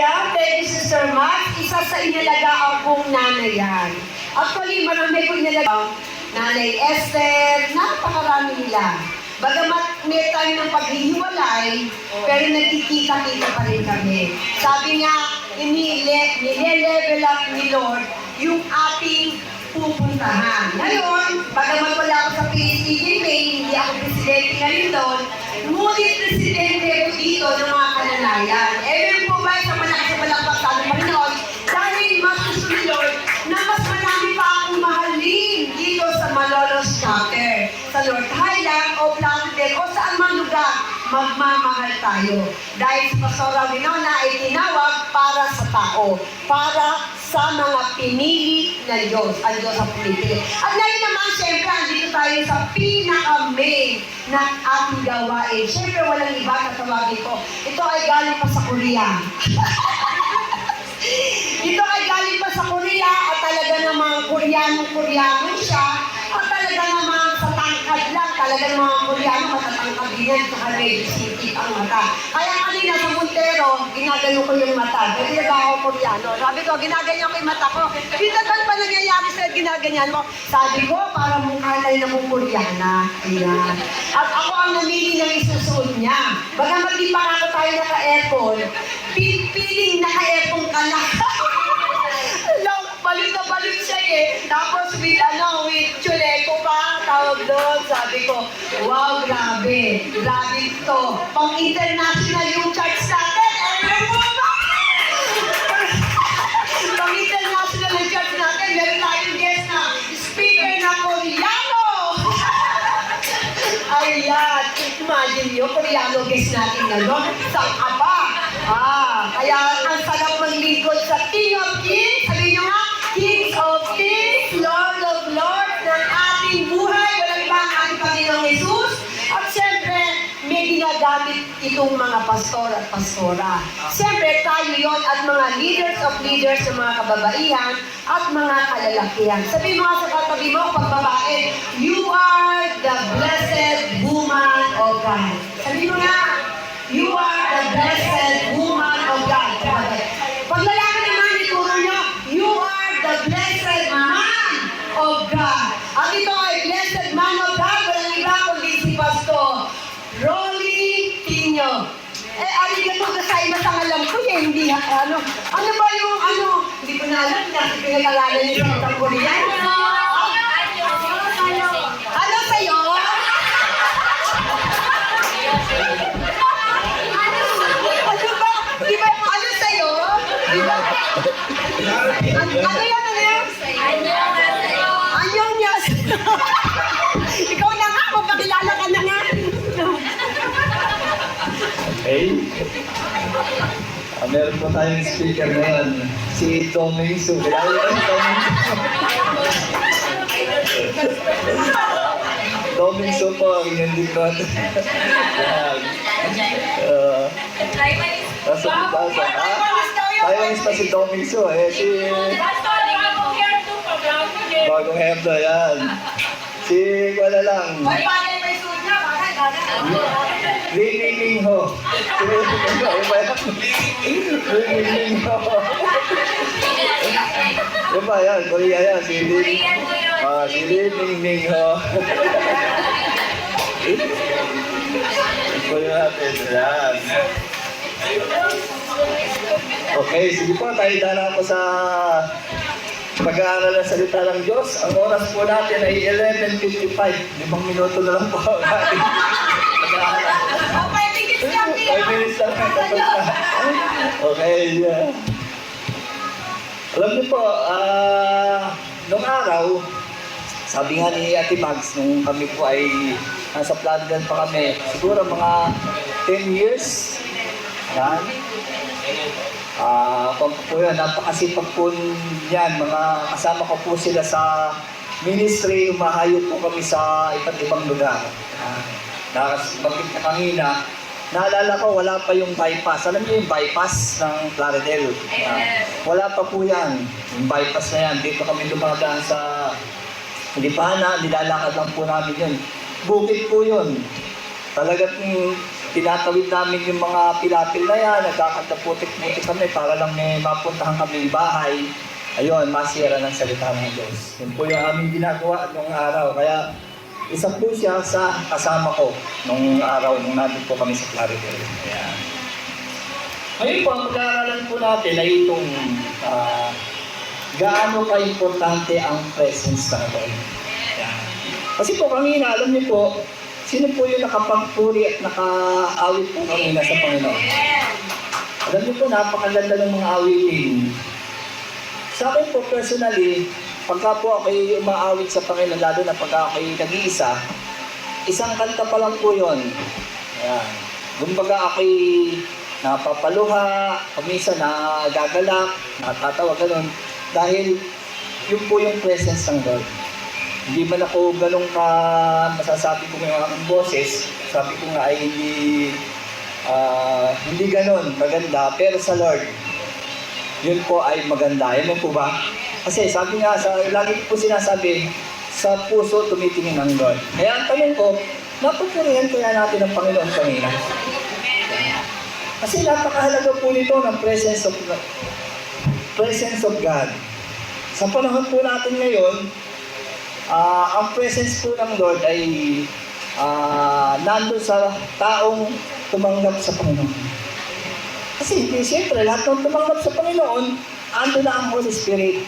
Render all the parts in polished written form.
Yeah, thank you, Sister Max. Isa sa inalagaan kong nanay yan. Actually, marami ko inalagaan. Nanay Esther, napakarami nila. Bagamat may time ng paghihiwalay, pero nagkikita-kita pa rin kami. Sabi nga, nile-level up ni Lord yung ating pupuntahan. Ngayon, bagamat wala ako sa PSTJ, hindi ako presidente ngayon doon, ngunit presidente ko dito ng mga kananayan. Ewan po ba sa malakas sa Panginoon, dahil mas gusto ni Lord na mas marami pa akong mahalin dito sa Malolos Chapter, sa North Highland o Plaridel o saan man lugar, magmamahal tayo. Dahil sa Pastora Winona ay tinawag para sa tao, para sa mga pinili na Diyos, ang Diyos ang pinili. At ngayon naman, siyempre, andito tayo sa pinaka-main ng ating gawain. Siyempre, walang iba na tawagin ko. Ito ay galing pa sa Korea. Ito ay galing pa sa Korea at talaga namang Koreano siya at talaga namang sa tangkad lang, talaga namang Koreano matatangkad din yan sa red city ang mata. Kaya kanina sa Montero, ginagano ko yung mata. Kasi ba ako Koreano? Sabi ko, ginaganyan ko yung mata ko. Dito doon pa nangyayari sa'yo, ginaganyan mo. Sabi ko, para mukha tayo na kong Koreana. Ayan. At ako ang namili ng isusuot niya. Bagamat di pa ako tayo naka-aircon, piling naka-aircon ka na. Balit na balit siya eh. Tapos with chuleko pa, tawag doon. Sabi ko, wow, grabe. Grabe ito. Pang-international yung charts natin. Ewan mo ba? Pang-international yung charts natin. Meron tayong guest na speaker na Koreano. Ayan. Imagine nyo, Koreano guest natin ngayon. Saan ka ba? Kaya ang sarap maglingkod sa King of Kings. Sabi nyo nga, King of Kings, Lord of Lords, ng ating buhay. Walang iba ang ating Panginoong Jesus. At siyempre, may ginagamit itong mga pastor at pastora. Siyempre, tayo yon at mga leaders of leaders ng mga kababaihan at mga kalalakihan. Sabi mo nga sa katabi mo, pagbabae, you are the blessed woman of God. Sabi mo nga, you are the blessed woman of God. Pag lalaki naman, ituro nyo, you are the blessed man of God. At ito ay blessed man of God, walang iba kundi si Pastor Rolly Tino. Aligato ka sa iba sa alam ko eh, hindi ano ba yung hindi ko na alam, kasi pinag-alalan niyo sa itang Korean. Ano sa'yo? Ano ba? Di ba, ano sa'yo? Di ba? Ano yan? Anyong niya. Ikaw na nga, magpakilala ka na nga. Okay. Meron po tayong speaker ngayon, si Tommy Su. Kilala niyo si Tommy Su? Tommy Su po, ang inyong likod. Taiwanese pa si Tommy Su. Bagong hemdo, yan. Si, wala lang. Hoy, bagay may suit niya, bagay. Lee Ling Ho. Lee Ling Ho. Yung ba yan? Korea yan. Si Lee Ling Ho. Ito yung natin. Yan. Okay, sige po. Tayo dala po sa pag-aaral ng salita ng Diyos. Ang oras po natin ay 11:55. 5 minuto na lang po natin. Pag-aaral. 5 minutes lang tapos na. Okay, yeah. Alam niyo po, nung araw, sabi nga ni Ate Mags, nung kami po ay nasa Plaridel pa kami, siguro mga 10 years. Yan. Po yun, napakasipag po yan. Mga kasama ko po sila sa ministry, umahayop po kami sa iba't ibang lugar. Bakit na kanina, naalala ko, wala pa yung bypass. Alam niyo yung bypass ng Plaridel? Wala pa po yan. Yung bypass na yan. Dito kami dumadaan sa Lipana, nilalakad lang po namin yun. Bukid po yun. Talagang tinatawid namin yung mga pilapil na yan, nagkakataputik-putik kami para lang may mapuntahan kami bahay. Ayun, masira ng salita ng Diyos. Yun po yung aming ginagawa nung araw. Kaya isa po siya sa kasama ko nung araw nung nandun po kami sa Clariville. Ayan. Ngayon po, ang pag-aaralan po natin ay itong gaano ka-importante ang presence ng Lord. Ayan. Kasi po kanina, alam niyo po, sino po yung nakapagpuri at naka-awit po kanina sa Panginoon? Alam niyo po, napakaganda ng mga awitin. Sa akin po personally, pagka po ako'y umaawit sa Panginoon, lalo na pagka ako'y nag-iisa, isang kanta pa lang po yun. Ayan. Kumbaga ako'y napapaluha, kumisa na gagalak, natatawa, ganun. Dahil yun po yung presence ng Lord. Hindi man ako ganun ka masasabi ko may mga boses, sabi ko nga ay hindi ganun maganda, pero sa Lord, yun po ay maganda. Yan po ba? Kasi sabi nga, lagi po sinasabi, sa puso tumitingin ng Lord. Kaya ang tanong ko, napupurihan kaya natin ang Panginoon kanina? Kasi napakahalaga po nito ng presence of God. Sa panahon po natin ngayon, ang presence po ng Lord ay nandun sa taong tumanggap sa Panginoon. Kasi siyempre, lahat ng tumanggap sa Panginoon, ando na ang Holy Spirit.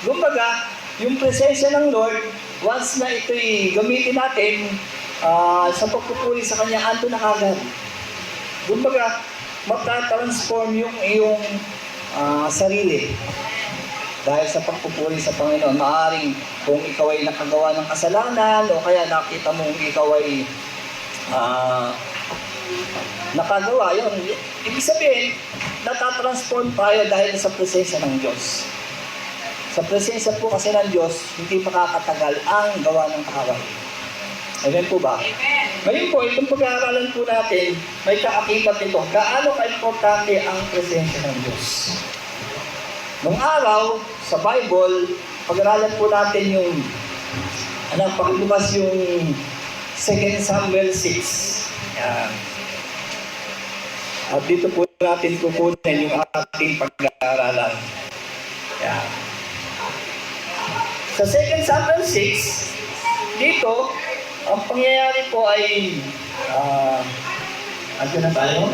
Kumbaga, yung presensya ng Lord, once na ito'y gamitin natin sa pagpupuri sa Kanya, ando na kagad. Kumbaga, magta-transform yung iyong sarili. Dahil sa pagpupuri sa Panginoon, maaaring kung ikaw ay nakagawa ng kasalanan o kaya nakita mong ikaw ay nakagawa, yun. Ibig sabihin, natatransform tayo dahil sa presensya ng Diyos. Sa presensya po kasi ng Diyos, hindi makakatagal ang gawa ng kaaway. Amen po ba? Amen. Ngayon po, itong pag-aaralan po natin, may kaakibat ito. Gaano ka-importante ang presensya ng Diyos? Nung araw, sa Bible, pag-aralan po natin yung pakibukas yung 2 Samuel 6. Yan. At dito po natin kukunin yung ating pag-aaralan. Yan. Sa 2 Samuel 6, dito, ang pangyayari po ay ano na tayo?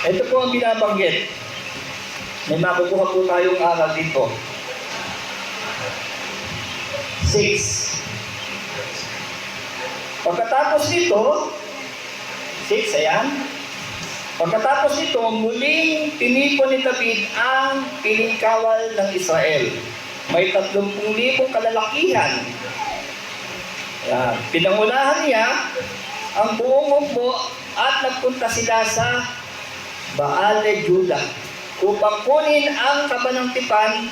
Ito po ang binabanggit. May makukuha po tayong aral dito. 6. Pagkatapos nito, 6, ayan. Pagkatapos nito, muling tinipon ni David ang piningkawal ng Israel. May 30,000 kalalakihan. Ayan. Pinangunahan niya ang buong hukbo at nagpunta sila sa Baal-e-Judah upang kunin ang kabanang-tipan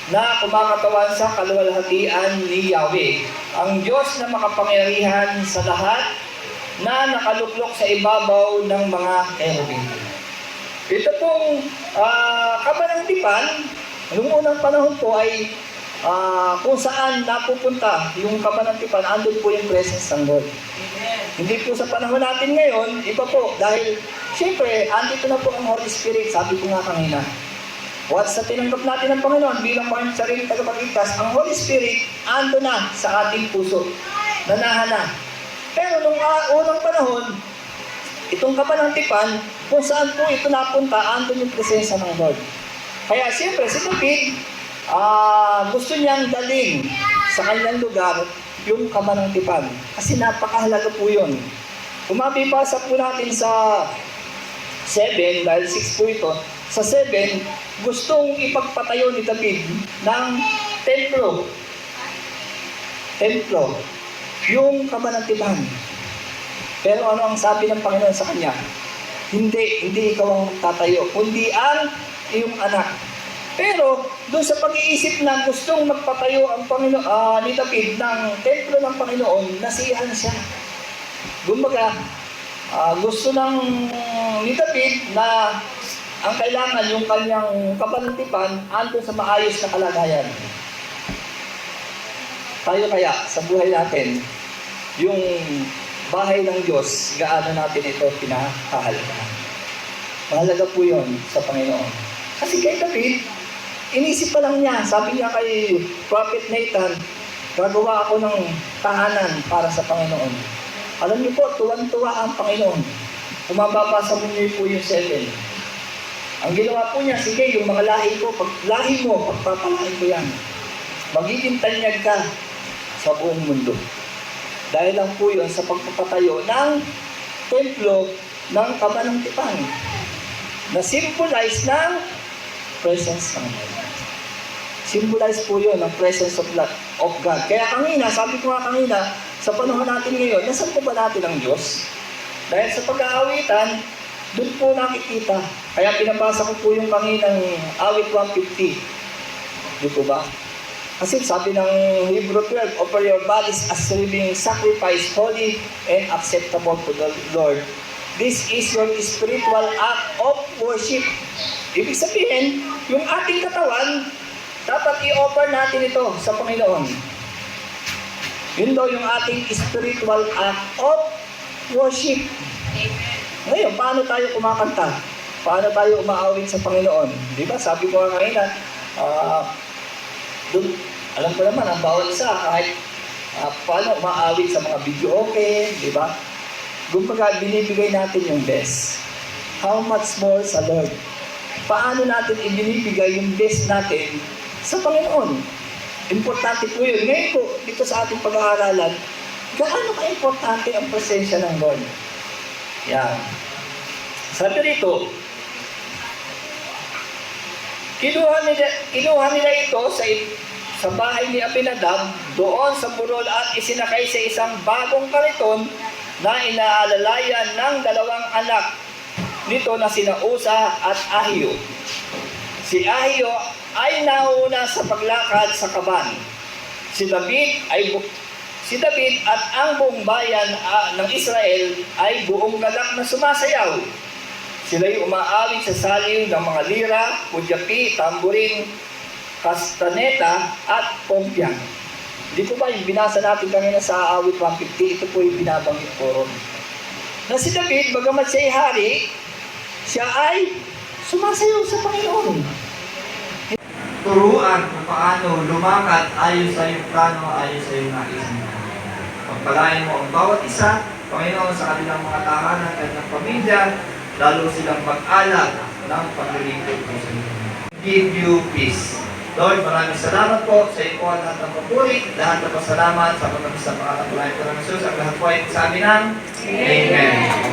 na kumakatawan sa kaluwalhatian ni Yahweh, ang Diyos na makapangyarihan sa lahat na nakaluklok sa ibabaw ng mga kerubin. Ito pong kabanang-tipan, noong unang panahon po ay kung saan napupunta yung kabanang-tipan, andun po yung presence ng Lord. Hindi po sa panahon natin ngayon, iba po, dahil siyempre, andito na po ang Holy Spirit, sabi ko nga kanina. Once na tinanggap natin ang Panginoon bilang mga sariling tagapagligtas, ang Holy Spirit ando na sa ating puso. Nanahan na. Pero nung unang panahon, itong kabanang-tipan, kung saan po ito napunta, andun yung presensya ng Lord. Kaya siyempre, si David, gusto niyang dalhin sa kanyang lugar yung kabanang-tipan. Kasi napakahalaga po yun. Kung mabibasa po natin sa 7, dahil 6 po ito, sa 7, gustong ipagpatayo ni David ng templo. Yung kabanang-tipan. Pero ano ang sabi ng Panginoon sa kanya? Hindi ikaw ang magtatayo, kundi ang iyong anak. Pero, doon sa pag-iisip na gustong magpatayo ang Panginoon, ni David ng templo ng Panginoon, nasiyahan siya. Kumbaga, gusto ni David na ang kailangan yung kanyang kabanang-tipan andun sa maayos na kalagayan. Tayo kaya, sa buhay natin, yung bahay ng Diyos, gaano natin ito pinahahalagahan. Mahalaga po yun sa Panginoon. Kasi kay David, inisip pa lang niya, sabi niya kay Prophet Nathan, gagawa ako ng tahanan para sa Panginoon. Alam niyo po, tuwan-tuwa ang Panginoon. Kung mababasa mo niyo po yung 7. Ang ginawa po niya, sige, yung mga lahi ko, lahi mo, pagpapalain ko yan. Magiging tanyag ka sa buong mundo. Dahil lang po yun sa pagpapatayo ng templo ng Kabanang-Tipan na symbolize ng presence ng God. Symbolize po yun ng presence of God. Kaya kanina, sabi ko nga kanina, sa panahon natin ngayon, nasan po ba natin ang Diyos? Dahil sa pag-aawitan, doon po nakikita. Kaya pinabasa ko po yung kaninang awit 150. Di po ba? Kasi sabi ng Hebrew 12, offer your bodies as living sacrifice, holy and acceptable to the Lord. This is your spiritual act of worship. Ibig sabihin, yung ating katawan, dapat i-offer natin ito sa Panginoon. Yun daw yung ating spiritual act of worship. Ngayon, paano tayo kumakanta? Paano tayo umaawit sa Panginoon? Di ba? Sabi ko nga kanina, doon, alam ko naman, ang bawat isa, kahit paano umaawit sa mga video okay, di ba? Kumbaga, binibigay natin yung best. How much more sa Lord? Paano natin ibinibigay yung best natin sa Panginoon? Importante po yun. Ngayon po, dito sa ating pag-aaralan, gaano ka-importante ang presensya ng Lord? Yan. Sabi rito, kinuha nila ito sa bahay ni Abinadab, doon sa burol at isinakay sa isang bagong kariton na inaalalayan ng dalawang anak nito na sina Usa at Ahio. Si Ahio ay nauna sa paglakad sa kaban. Si David at ang buong bayan ng Israel ay buong galak na sumasayaw. Sila'y umaawit sa saliw ng mga lira, pudyapi, tamburin, kastaneta at pompyang. Hindi po ba yung binasa natin kanina sa awit 150, ito po yung binabanggit ko ron. Na si David, bagamat siya'y hari, siya ay sumasayaw sa Panginoon. Turuan kung paano lumakad ayon sa iyong plano, ayon sa iyong nais. Pagpalain mo ang bawat isa, Panginoon, sa kanilang mga tahanan, kanilang pamilya, lalo silang mag-alag ng paglilingkod ko sa inyo. Give you peace. Lord, maraming salamat po sa iyo po at lahat ng papuri, lahat ng pasalamat sa pagkakas sa pangalan ko ng Jesus, ang lahat po ay sa amin ng Amen.